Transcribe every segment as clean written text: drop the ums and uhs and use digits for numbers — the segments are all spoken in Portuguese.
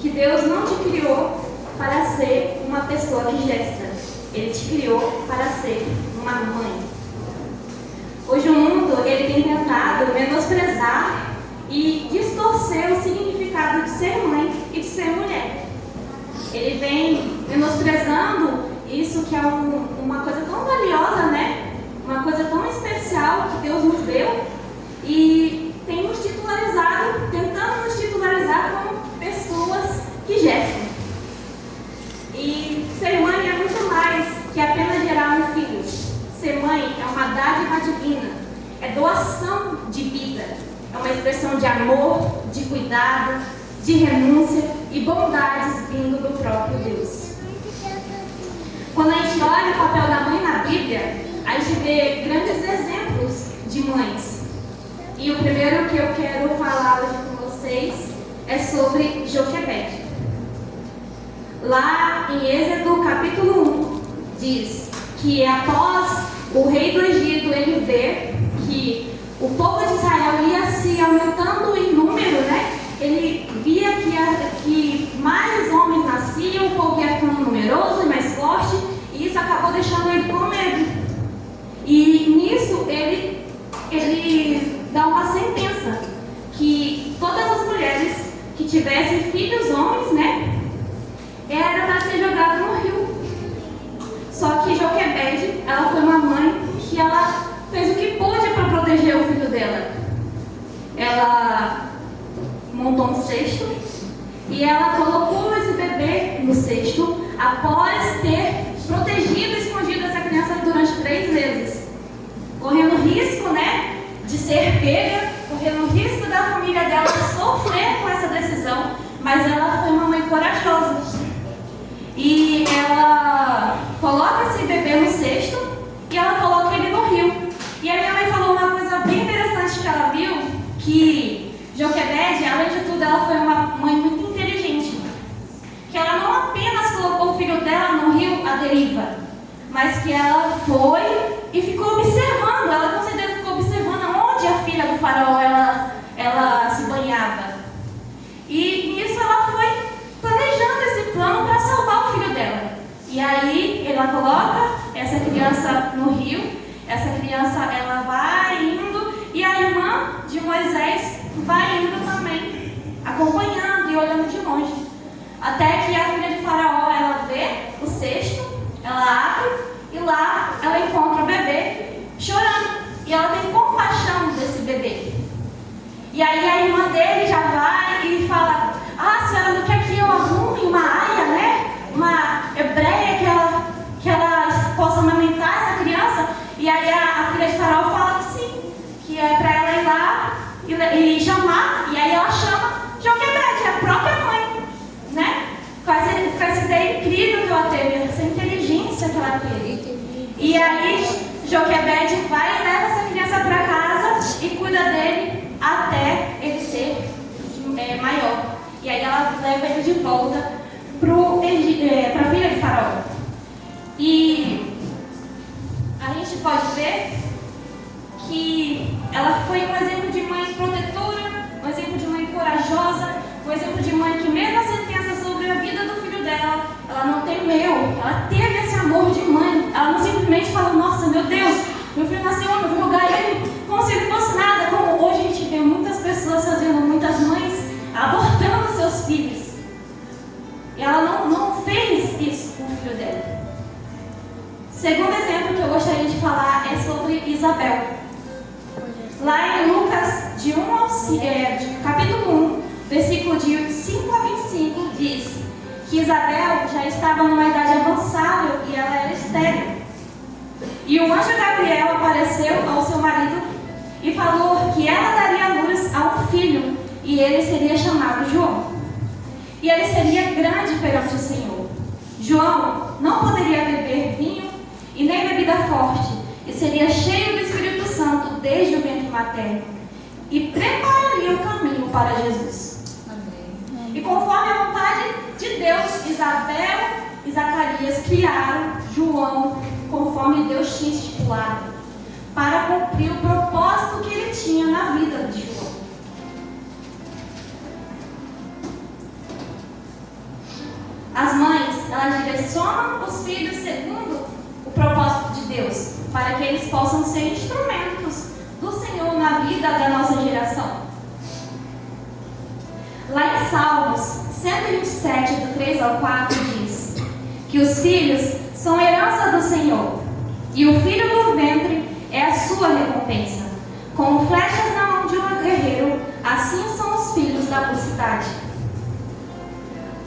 que Deus não te criou para ser uma pessoa que gesta. Ele te criou para ser uma mãe. Hoje o mundo ele tem tentado menosprezar e distorcer o significado de ser mãe e de ser mulher. Ele vem menosprezando isso que é uma coisa tão valiosa, né? Uma coisa tão especial que Deus nos deu e tem nos titularizado, tentando nos titularizar como pessoas que gestam. E ser mãe é muito mais que apenas gerar um filho. Ser mãe é uma dádiva divina, é doação de vida, é uma expressão de amor, de cuidado, de renúncia e bondades vindo do próprio Deus. Quando a gente olha o papel da mãe na Bíblia, a gente vê grandes exemplos de mães. E o primeiro que eu quero falar hoje com vocês é sobre Joquebede. Lá em Êxodo capítulo 1, diz que após o rei do Egito ele ver que o povo de Israel ia se aumentando em número, né? Ele via que mais homens nasciam, o povo ia ficando numeroso e mais forte, e isso acabou deixando ele com medo. E nisso ele dá uma sentença que todas as mulheres que tivessem filhos homens, né, era para ser jogado no rio. Só que Joquebede, ela foi uma mãe que ela fez o que pôde para proteger o filho dela. Ela montou um cesto e ela colocou esse bebê no cesto após ter protegido e escondido essa criança durante 3 meses, correndo risco, né, de ser pega, correndo risco da família dela sofrer com essa decisão, mas ela foi uma mãe corajosa. E ela coloca esse bebê no cesto e ela coloca ele no rio. E a minha mãe falou uma coisa bem interessante que ela viu, que Joquebede, além de tudo, ela foi uma mãe muito inteligente. Que ela não apenas colocou o filho dela no rio à deriva, mas que ela foi e ficou observando, ela com certeza ficou observando onde a filha do faraó ela se banhava. E nisso ela foi planejando esse plano para salvar o filho dela. E aí ela coloca essa criança no rio, essa criança ela vai indo e a irmã de Moisés vai indo também, acompanhando e olhando de longe. Até que a filha de Faraó ela vê o cesto, ela abre e lá ela encontra o bebê chorando. E ela tem compaixão desse bebê. E aí a irmã dele já vai e fala: ah, senhora não quer que eu arrume uma aia, né? Uma hebreia que ela possa amamentar essa criança? E aí a filha de Faraó fala que sim, que é para ela ir lá e chamar. E aí ela chama Joquebede, a própria mãe, né? Com essa ideia incrível que ela teve, essa inteligência que ela teve. E aí Joquebede vai e leva essa criança para casa e cuida dele até ele ser maior. E aí ela leva ele de volta para a filha de Faraó. E a gente pode ver que ela foi um exemplo de mãe protetora, um exemplo de mãe corajosa, um exemplo de mãe que mesmo a sentença sobre a vida do filho dela, ela não temeu, ela teve esse amor de mãe. Ela não simplesmente falou: nossa, meu Deus, meu filho nasceu, eu vou jogar ele como se ele fosse nada. Como hoje a gente vê muitas pessoas fazendo, muitas mães abortando seus filhos. E ela não fez isso com o filho dela. Segundo exemplo que eu gostaria de falar é sobre Isabel. Lá em Lucas, capítulo 1, versículo de 5 a 25, diz que Isabel já estava numa idade avançada e ela era estéril. E o anjo Gabriel apareceu ao seu marido e falou que ela daria luz a um filho e ele seria chamado João. E ele seria grande perante o Senhor. João não poderia beber vinho e nem bebida forte, e seria cheio do Espírito Santo desde o ventre materno, e prepararia o caminho para Jesus. Amém. E conforme a vontade de Deus, Isabel e Zacarias criaram João conforme Deus tinha estipulado, para cumprir o propósito que ele tinha na vida de João. as mães, elas direcionam os filhos segundo o propósito de Deus, para que eles possam ser instrumentos do Senhor na vida da nossa geração. Lá em Salmos 127, do 3 ao 4, diz que os filhos são herança do Senhor, e o filho do ventre é a sua recompensa. Como flechas na mão de um guerreiro, assim são os filhos da mocidade.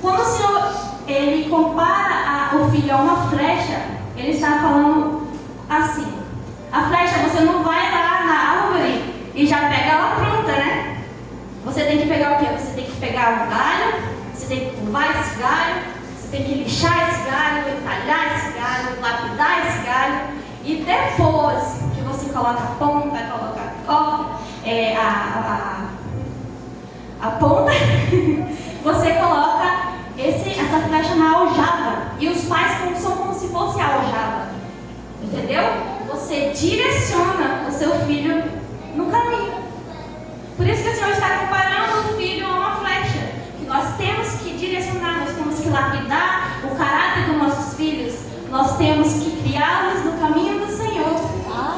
Quando o Senhor ele compara o filho a uma flecha, ele está falando assim: a flecha, você não vai lá na árvore e já pega ela pronta, né? Você tem que pegar o quê? Você tem que pegar um galho, você tem que curvar esse galho, você tem que lixar esse galho, entalhar esse galho, lapidar esse galho, e depois que você coloca a ponta, coloca a ponta, você coloca essa flecha na aljava, e os pais são como se fosse a aljava, entendeu? Você direciona o seu filho no caminho. Por isso que o Senhor está comparando o filho a uma flecha, que nós temos que direcionar, nós temos que lapidar o caráter dos nossos filhos, nós temos que criá-los no caminho do Senhor,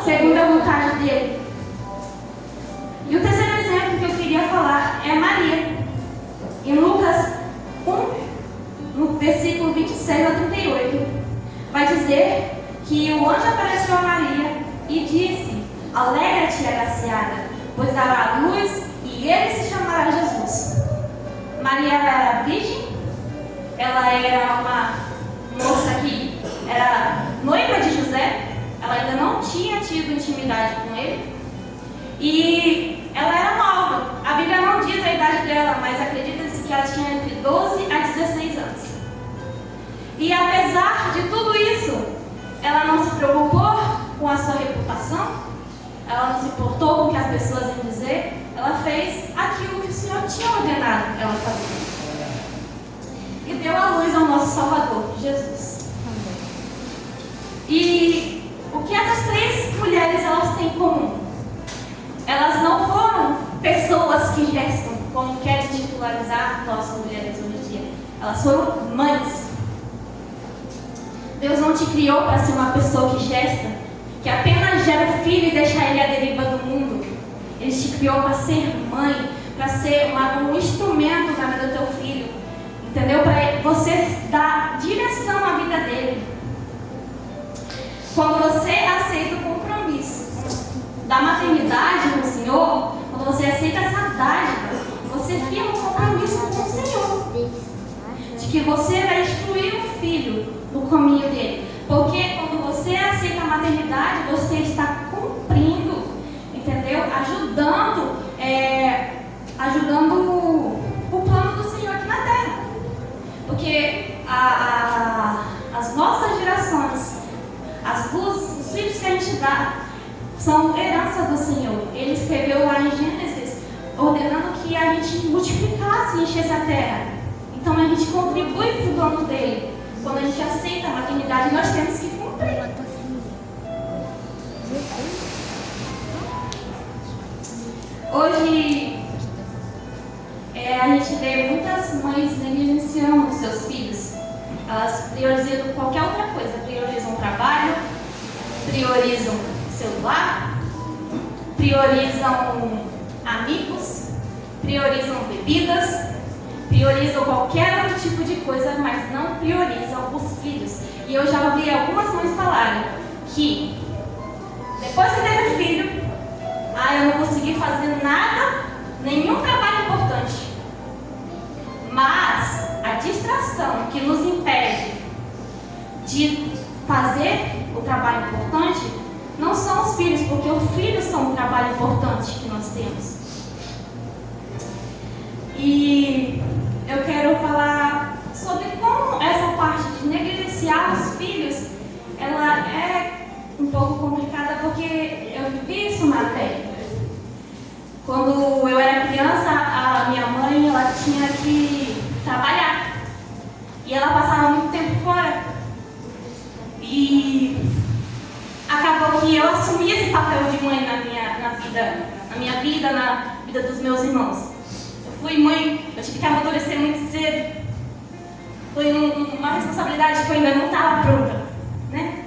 segundo a vontade dele. E o terceiro exemplo que eu queria falar é Maria. Em Lucas 1, no versículo 26 a 38, vai dizer que o anjo apareceu a Maria e disse: alegra-te, agraciada, pois dará a luz e ele se chamará Jesus. Maria era virgem, ela era uma moça que era noiva de José, ela ainda não tinha tido intimidade com ele, e ela era nova. A Bíblia não diz a idade dela, mas acredita-se que ela tinha entre 12 a 16 anos. E apesar de tudo isso, ela não se preocupou com a sua reputação, ela não se importou com o que as pessoas iam dizer, ela fez aquilo que o Senhor tinha ordenado ela fazer. E deu a luz ao nosso Salvador, Jesus. E o que essas três mulheres elas têm em comum? Elas não foram pessoas que gestam, como querem titularizar nossas mulheres hoje em dia. Elas foram mães. Deus não te criou para ser uma pessoa que gesta, que apenas gera o filho e deixa ele à deriva do mundo. Ele te criou para ser mãe, para ser um instrumento na vida do teu filho, entendeu? Para você dar direção à vida dele. Quando você aceita o compromisso da maternidade com o Senhor, quando você aceita essa dádiva, você firma um compromisso com o Senhor, de que você vai instruir o filho no caminho dele. Porque quando você aceita a maternidade, você está cumprindo, entendeu? Ajudando o plano do Senhor aqui na terra. Porque as nossas gerações, os filhos que a gente dá, são herança do Senhor. Ele escreveu lá em Gênesis, ordenando que a gente multiplicasse e enchesse a terra. Então a gente contribui para o plano dele. Quando a gente aceita a maternidade, nós temos que cumprir. Hoje, a gente vê muitas mães negligenciando seus filhos. Elas priorizam qualquer outra coisa. Priorizam o trabalho, priorizam celular, priorizam amigos, priorizam bebidas, priorizam qualquer outro tipo de coisa, mas não priorizam os filhos. E eu já ouvi algumas mães falarem que depois que teve filho, eu não consegui fazer nada, nenhum trabalho importante. Mas a distração que nos impede de fazer o trabalho importante não são os filhos, porque os filhos são um trabalho importante que nós temos. E eu quero falar sobre como essa parte de negligenciar os filhos, ela é um pouco complicada, porque eu vivi isso na pele. Quando eu era criança, a minha mãe, ela tinha que trabalhar. E ela passava muito tempo fora. E acabou que eu assumi esse papel de mãe na minha vida, na vida dos meus irmãos. Eu fui mãe, eu tive que amadurecer muito cedo. Foi um responsabilidade que eu ainda não estava pronta, né?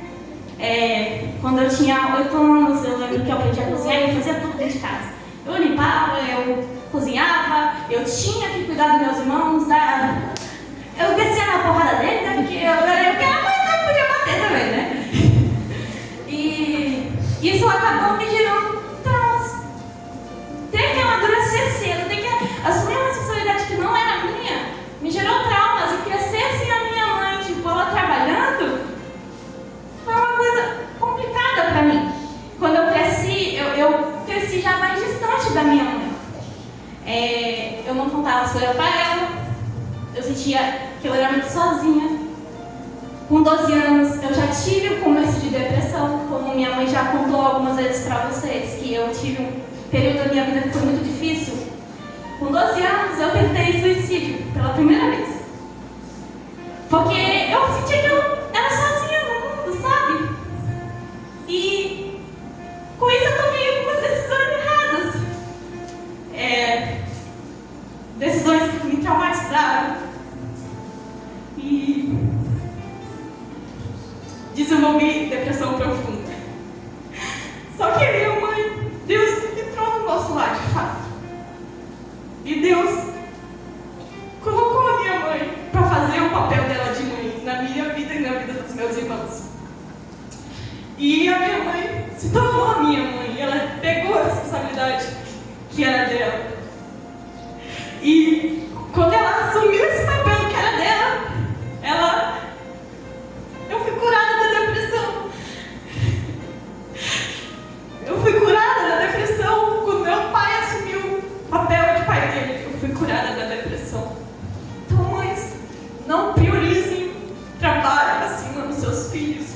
Quando eu tinha 8 anos, eu lembro que eu aprendi a cozinhar e eu fazia tudo dentro de casa. Eu limpava, eu cozinhava, eu tinha que cuidar dos meus irmãos, eu descia na porrada dele, né? Porque eu era mãe, então eu podia bater também, né? E isso acabou me gerando traumas. Tem que amadurecer cedo, tem que assumir uma responsabilidade que não era minha, me gerou traumas. E crescer sem a minha mãe, tipo, ela trabalhando, foi uma coisa complicada pra mim. Quando eu cresci, eu cresci já mais distante da minha mãe. Eu não contava as coisas pra ela, eu sentia que eu era muito sozinha. Com 12 anos, eu já tive o começo de depressão, como minha mãe já contou algumas vezes pra vocês, que eu tive um período da minha vida que foi muito difícil. Com 12 anos, eu tentei suicídio pela primeira vez. Porque eu sentia que eu era sozinha no mundo, sabe? E com isso eu tomei algumas decisões erradas. Decisões que me traumatizaram. E desenvolvi depressão profunda. Só que minha mãe, Deus entrou no nosso lar de fato. E Deus colocou a minha mãe para fazer o papel dela de mãe na minha vida e na vida dos meus irmãos. E a minha mãe se tornou a minha mãe. Ela pegou a responsabilidade que era dela. E quando ela assumiu esse papel que era dela, eu fui curada da depressão. Eu fui curada da depressão quando meu pai assumiu o papel de pai dele. Eu fui curada da depressão. Então, mães, não priorizem trabalho acima dos seus filhos.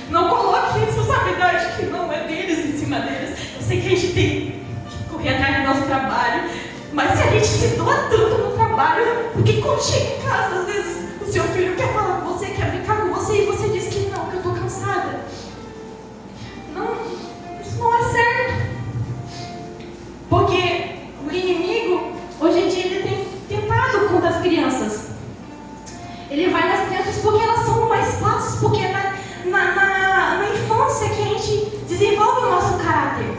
Não coloque responsabilidade que não é deles em cima deles. Eu sei que a gente tem que correr atrás do nosso trabalho, mas se a gente se doa tanto no trabalho, porque quando chega em casa, às vezes o seu filho quer falar com você, quer brincar com você, e você diz que não, que eu estou cansada. Não, isso não é certo. Porque o inimigo, hoje em dia, ele tem tentado contra as crianças. Ele vai nas crianças porque elas são mais fáceis, porque é na infância que a gente desenvolve o nosso caráter.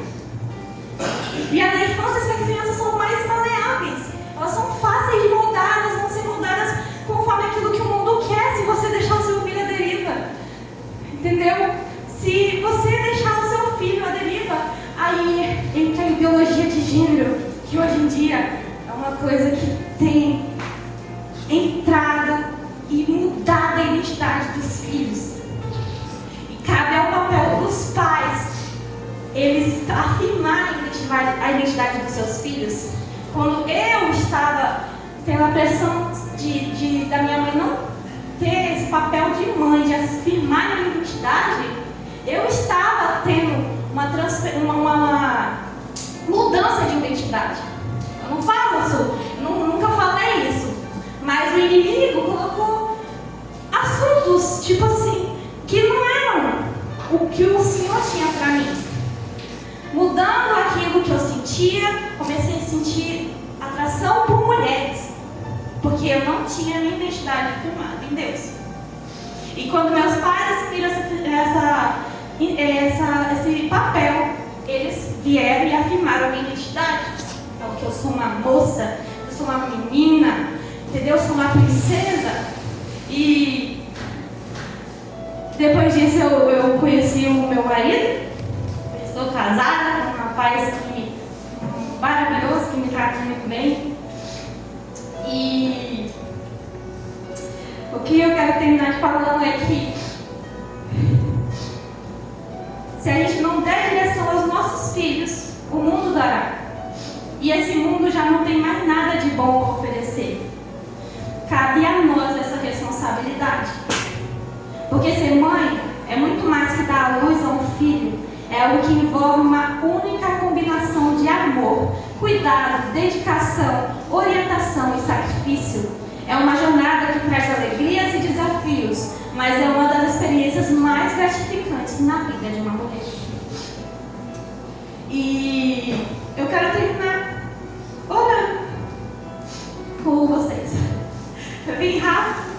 E é na infância que as crianças são mais maleáveis. Elas são fáceis de moldar, elas vão ser moldadas conforme aquilo que o mundo quer, se você deixar o seu filho à deriva. Entendeu? Se você deixar o seu filho à deriva, aí entra a ideologia de gênero, que hoje em dia é uma coisa que tem entrado e mudado a identidade dos filhos. E cabe ao papel dos pais eles afirmarem a identidade dos seus filhos. Quando eu estava tendo a pressão da minha mãe não ter esse papel de mãe, de afirmar a minha identidade, eu estava tendo uma mudança de identidade. Eu não falo isso, nunca falei isso, mas o inimigo colocou assuntos, tipo assim, que não eram o que o Senhor tinha para mim. Mudando aquilo que eu sentia, comecei a sentir atração por mulheres, porque eu não tinha minha identidade firmada em Deus. E quando meus pais assumiram esse papel, eles vieram e afirmaram a minha identidade. Então, que eu sou uma moça, eu sou uma menina, entendeu? Eu sou uma princesa. E depois disso eu conheci o meu marido. Estou casada com um rapaz maravilhoso, que me trata muito bem. E o que eu quero terminar falando é que se a gente não der direção aos nossos filhos, o mundo dará. E esse mundo já não tem mais nada de bom a oferecer. Cabe a nós essa responsabilidade. Porque ser mãe é muito mais que dar à luz a um filho. É algo que envolve uma única combinação de amor, cuidado, dedicação, orientação e sacrifício. É uma jornada que traz alegrias e desafios, mas é uma das experiências mais gratificantes na vida de uma mulher. E eu quero terminar orando com vocês. Eu vim rápido,